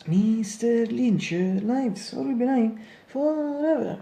Mr. Lynch, lives will be lying forever.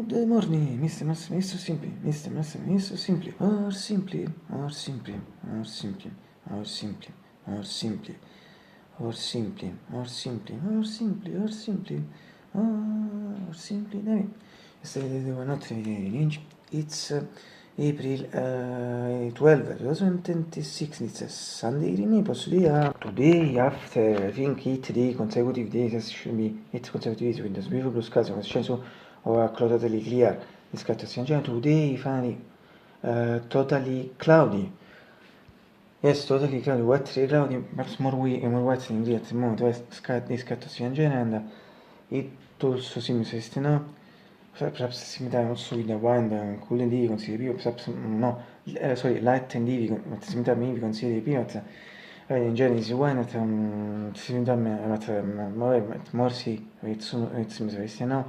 Good morning, Mr. Massimo, Mr. Simply, Mr. Massimo, Mr. Simply, or simply, or simply, or simply, or simply, or simply, or simply, or simply, or simply, or simply, or simply, dai. Yesterday were not Lynch. It's April 12, 2026, it's a Sunday evening, possibly today after I think 8 days, consecutive days, it should be 8 consecutive days with the beautiful blue skies, it was scenso or totally clear, rispetto a San today finally totally cloudy. Yes, totally cloudy, wet, cloudy, perhaps more wet than really at the moment, rispetto a San and it also seems to know. Perhaps similar also with the wind cool and heavy consider perhaps no sorry light and heavy similar maybe consider but in general is wine at similar at Morsi it seems to know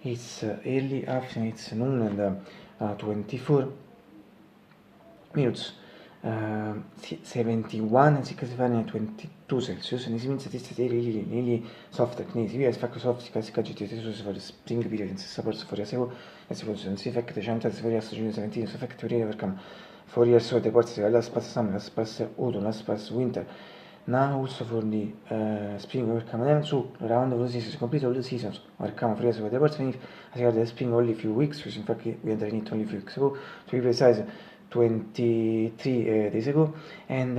it's early afternoon, it's noon and 24 minutes 71 and 65 22 Celsius and this means that it's really soft techniques. We expect soft because for the spring period in supports for yourself as well as effect the chances for your 17 so effect really overcome 4 years so the parts last past summer, last past autumn, last past winter. Now also for the spring overcome and so around all the seasons, complete all the seasons overcome for years so the parts as regard the spring only a few weeks, which in fact we enter in it only a few weeks ago, to be precise 23 days ago, and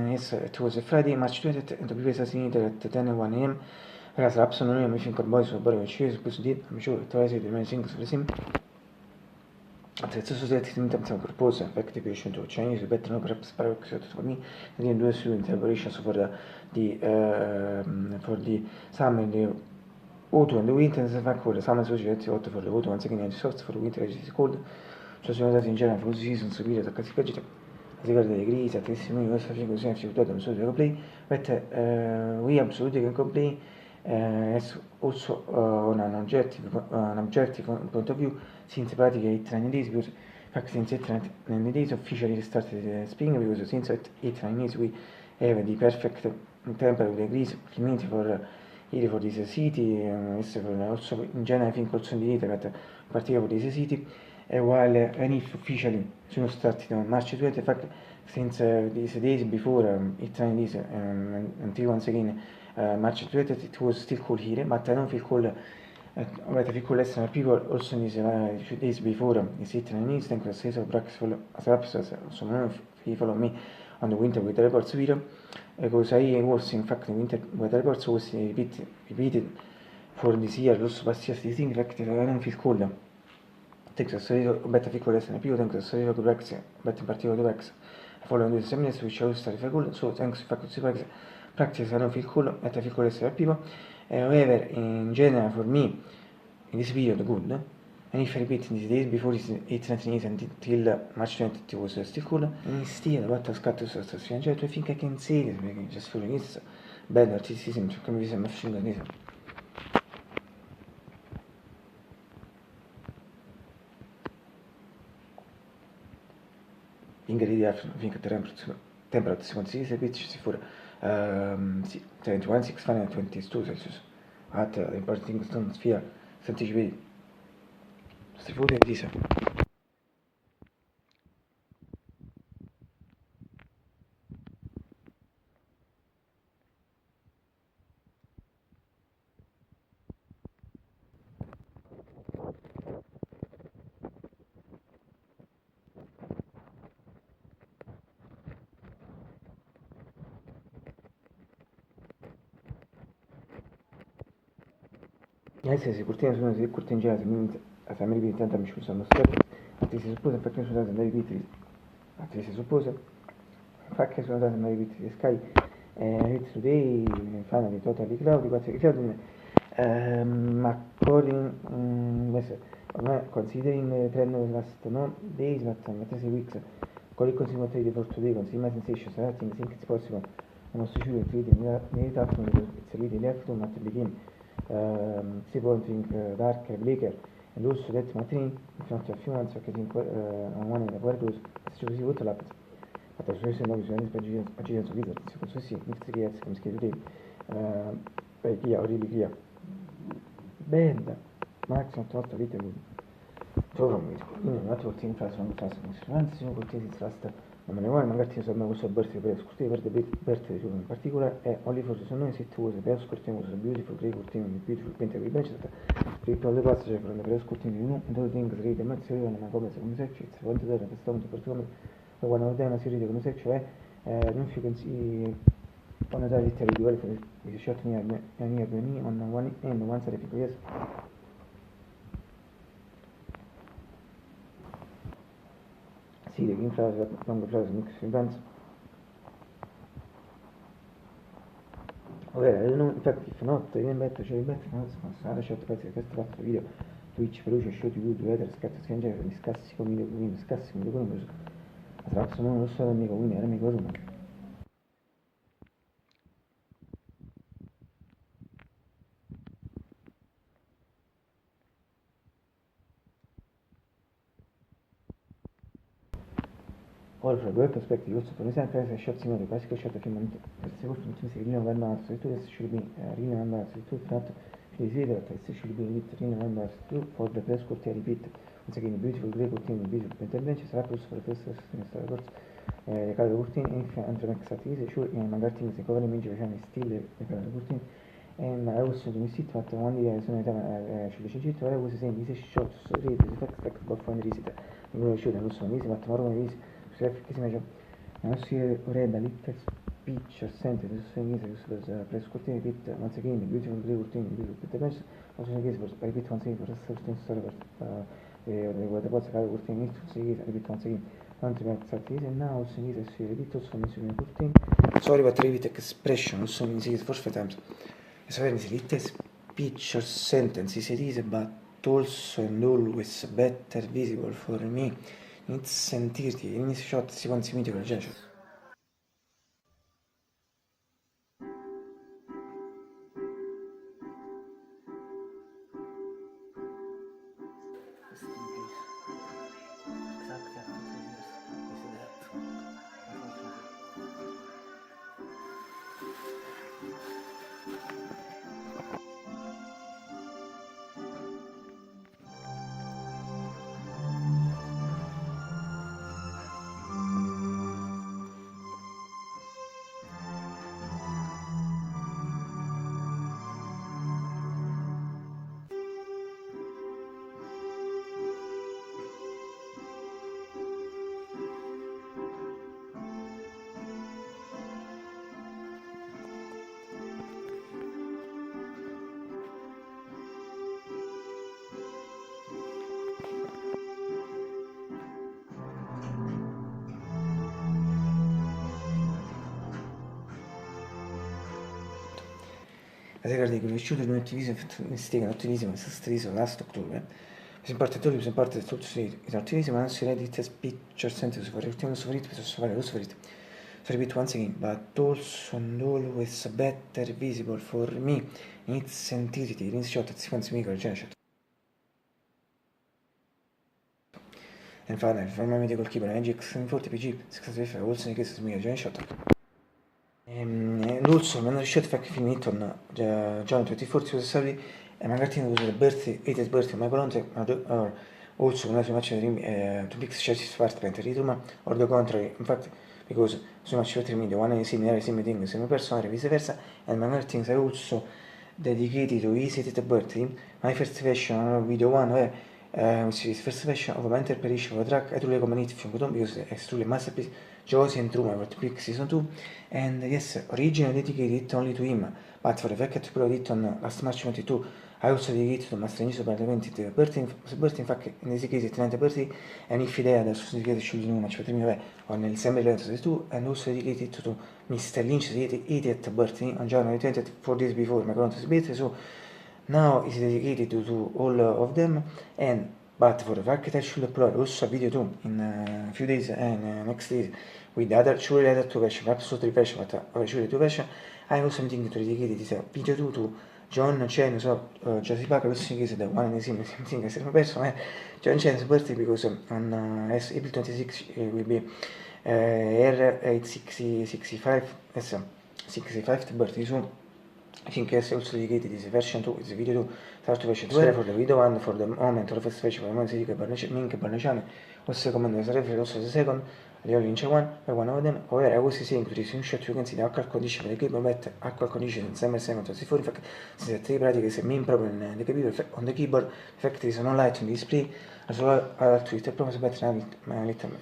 yes, it was a Friday, March 20th, and to be precise in Italy at 10 and 1 a.m. Ragazzi, la app non è mi finco boy su Borgo Cese, questo di I'm sure it was the main thing for the same. Attrezzo society in terms of purpose, effective patient to Chinese, better no perhaps for me, and then do student elaborations for the summer, the autumn and the winter, and the summer society for the autumn, once again, and soft for the winter, as it's called. Ci sono dati in genere for the season, so video attaccati pagina, a riguardo delle crisi, attestimoni di questa figura, sempre risultato non solo di complay, but we absolutely can complain as also on an objective point of view, since practically 8-9 days, because in fact since 8-9 days officially started spring, because since 8-9 days we have the perfect temperature degrees, humidity for here for this city, also in general I think also in the Italy, but particularly for this city. While if officially soon started on March 20th, in fact, since these days before, 8-9 days, until once again March 20th, it was still cold here, but I don't feel cold, I feel cold less than people also in these few days before, these 8-9 days, thanks to the state of practice, so many of you follow me on the winter weather reports video, because I was in fact the winter weather reports was repeated for this year, also past years, this thing, in fact, I don't feel cold. Texas better piccolo essere più thanks to the Rex, better in particular the Rex. Following the seminars which always start very cool, so thanks to faculty practice I don't feel cool, better piccolo essere più. However, in general for me, in this period good, and if I repeat in these days before this 8-19 years until March 20 it was still cool, and still what has got to sustain, I think I can say this, just for this bad artisticism, come we say, machine gun this. Ingrid afternoon, think temperature si considera pitch for 21, 6 Fahrenheit, 22 Celsius. At the important thing sphere, scientific. Si può dire. Se curtiamo sono se curtingiate, a famiglia di tanta amici sono stati, altri si suppone perché sono stati andati vitri, altri si suppone perché sono stati andati vitri Sky, it's today, finally totally cloudy, but cloudy, according, Considering the trend of the last days, but 3 weeks, colleague consumer trade for today, consumer sensations, I think it's possible. I'm also sure that the afternoon it's really left at the beginning. Pointing darker, bleaker, and also that matching in front of a few months, on one end of where it was, it's just what happened. But I was very soon obviously aggiunto video, si posso sì, mixed react, come scritto lì, via, really bella, max 88 video, trovo quindi un attimo team class, non class, anzi sono colti di trust, non me ne vuole, magari ti sono questo birthday per scorti per the birthday in particular, e only for the noise it was a best scorting was a beautiful grey curtain with beautiful painted with benches that all the passage from the press curtain in the things read the material and my comments on the section, it's one to the stone to perform. One of them si ride come se cioè non si consigli on the direct territory for the shot near me on one end one side of yes. Sì, the game flash long flash mix events. Okay, I don't know, in fact if not even better c'è il better ma shot pezzi di questo fatto video Twitch veloce show di video weather scatto scangere discassi con video discassi con video Ragazzi, non lo so l'amico, quindi era amico Roma. All from a web perspective, also for example, as a shot similar to classical shot of human persecution, which is really one so it should be really one so it not please either it should be with really one so for the press court repeat once again beautiful grey curtain beautiful intervention sarà plus for the first semester reports le case curtain if and max at easy sure in magari things the cover image can still le case curtain and I also do sit but one day sono sull'Egitto I was saying this shot so read the fact that for fun reason non riuscito non so mesi ma tomorrow is che si measure now see read a little speech or sentence this thing is was press curtain repeat once again beautiful grey curtain beautiful intervention also in case was repeat once again for the certain story the cosa cade curtain is to see repeat once again anche per exactly and now also in case repeat also in curtain sorry but repeat expression also in case for times so when is little speech or sentence is it is but also and always better visible for me it's sentirti in this shot si consumiti con il genere Ragazzi, con le sciute non attivismo, investigano attivismo, strisio, last october. Si parte tutto, si parte tutto, si attivismo, ma non si reddit speech sentence for ultimo sofferito, per fare lo sofferito. So repeat once again, but also and always better visible for me, its entity, in shot, si consumi generation. And finally, from my medical keyboard, NGX 40PG, 65, also in case of me, generation. Also, non riuscito a fare finito John 24 was sorry and magari was the birthday 80th birthday of my volunteer or also not so much to big churches part ritmo or the contrary in fact because so much better me the one is similar same thing same person or vice versa and my things are also dedicated to his 80th birthday my first version of video one where which is first version of my interpretation of a track I truly commented from Godon because it's truly masterpiece Josie and Truman for Quick Season 2 and yes, originally dedicated only to him but for the fact that it on last March 22 I also dedicated to Master News about the 20th birthday in fact in this case it's 90th birthday and if idea adesso dedicated should know much better me on December 22 and also dedicated to Mr. Lynch's 80th birthday on January 20th 4 days before my grandfather's birthday so now it's dedicated to all of them and But for the fact that I should upload also a video too in a few days and next days with the other two versions, perhaps 3 versions, but surely 2 versions, I also thinking to dedicate this video too to John Chen, so just back in case the one and the same thing as a person, John Chen's birthday because on April 26 will be R865, 65th birthday, so I think yes, also dedicated this version 2, this video 2, start version 2 for the video 1, for the moment of first version, for the moment Mink Barneciane, also command as reference, also the second, the Lynch one, by one of them, or I was saying to this shot, you can see the actual condition of the keyboard, actual condition in summer 724, in fact, since the practice is a main problem in the keyboard, on the keyboard, the fact is no light on the display, as well as to the problem better than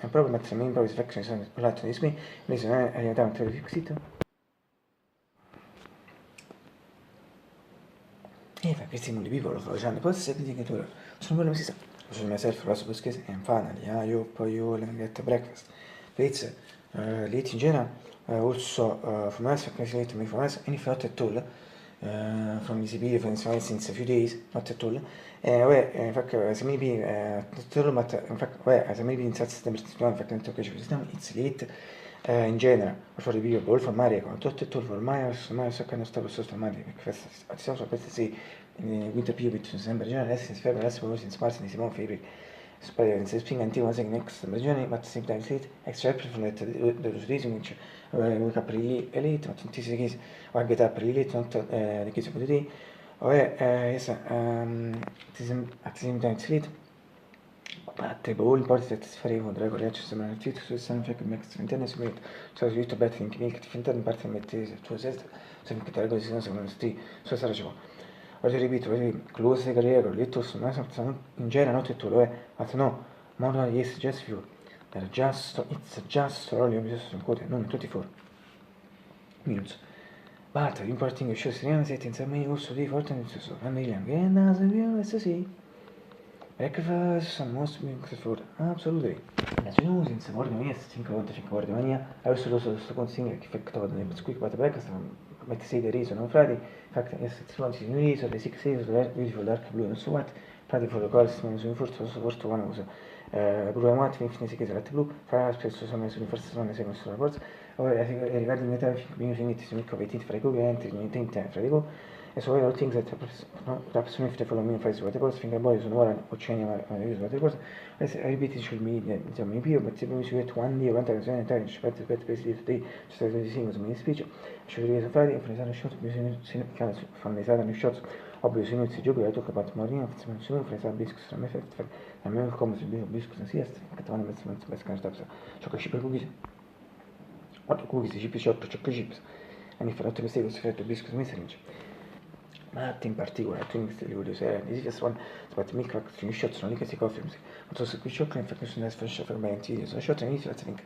a problem at the main problem is the fact is no light on the display, this is a down to fix it. E questi molti people lo facendo, poi se vedi che tu sono quello che si sa. So myself also because and finally, I hope you will get breakfast. Please, late in general, also for myself, late me for myself, and if not at all, from this video, for instance, since a few days, not at all. In fact, as maybe, but in fact, as maybe in such a in fact, it's late. In general, for the video, all for Mario, tutto e tutto for Mario, so kind of stuff for Mario, because it's also better to see in the winter period between December and January, since February, less was in Spartan, is more favorite. Spero in spring until once again next December, but at the same time, late, extra from the reason which wake up really late, not in this case, or get up really late, not the case of the day, or yes, at the same time, it's late. But بقول برضه تتفرق ودراجة رياتش سمعنا كتير سنة فاكر ميكس من تاني سمعت so you to bet think ميك تفنتن parte mettese tu sei sempre che te così non sono sti so sarà ciò oggi ripeto close carriera letto ma in genere non tutto lo è ma no ma no yes just few they're just it's just only just some code non tutti for minutes but the important thing is just set in some also di forte nel senso famiglia che naso io adesso sì. Breakfast and most meals food. Absolutely. As you know, since morning yes, think about mania. I also consider che effetto the squeak about the breakfast. But say the reason on Friday. In fact, yes, it's one new days, so the 6 days, the beautiful dark blue and so what. Friday for the girls, so first one was blue and white, 15 seconds light blue. Friday spesso sono sulle first one, second sulla forza. Ora riguardo in metà, quindi finite su mica appetito fra i cubi, entri in tempo fra i cubi. And so all things that perhaps if they follow me face what was finger boys and what change my use what it was. I repeat it should be maybe but if you get 1 day 1 time better basically today just as you see was my speech should be a Friday for the shot from the other shots obviously it's a job I talk about morning of some soon for some biscuits from effect for a meal comes to be biscuits and siesta che one best kind of stuff so che chip cookies what cookies chip shop chocolate chips and if not to mistake was fed to biscuits message. But in particular, I think the voglio usare the easiest one, but milk vaccine shots sono lì che si confermi. Ma tu se qui shock infection is for sure by anti so shot and I think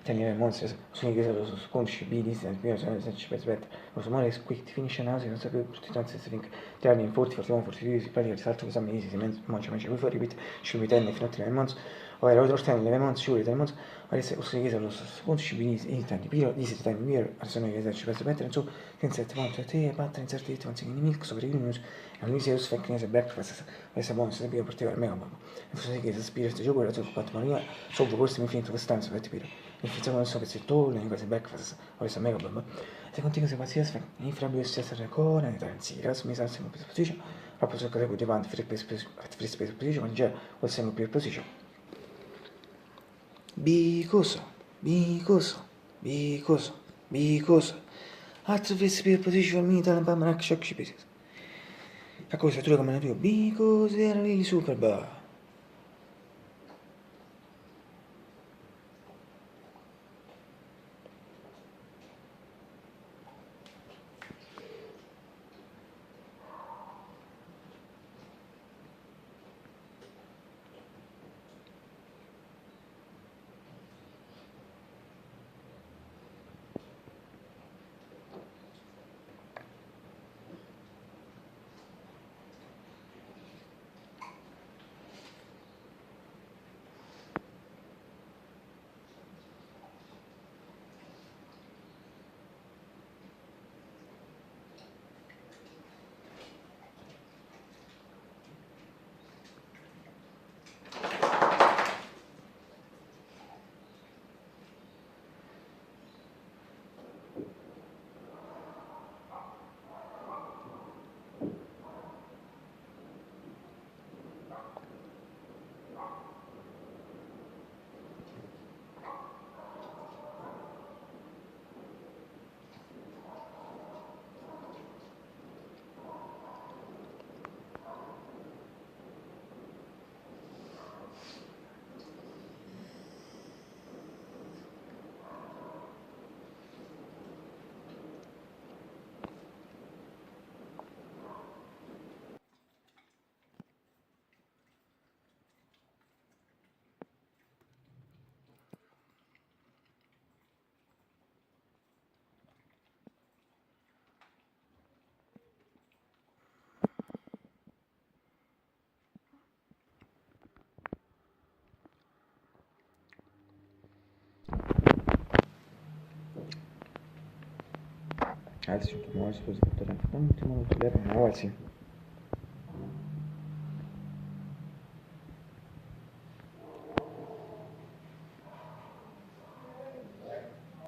10 months sono che so sconci bidis and mio sono se per bet. Lo so more quick finish now, non so che prostituzione se think 30 40 41 42 si parla di salto esame easy si mangia we for repeat should be 10 if not 11 months. Or I other 10 11 months sure 10 months. Or se also che lo sconci bidis in tanti però di se time year sono che ci per bet so senza tempo te pattern inserti once in milk so news and we say fake news breakfast essa buon se più particolare mega buono e forse che si spira sto gioco la tua patria so questo mi finito quest'anno per capire e facciamo non so che si torna in questo breakfast o essa mega buono se continua se qualsiasi in fra due stesse recone e tanzi ras mi sa sempre più position proprio so che davanti free space position ma già o sempre più position because Hats of his position me tell about my shock pieces. A cosa tu come tu because they are really super bar. Herzlichen Glückwunsch für das Ultimo, Multilevel, Mauerzi.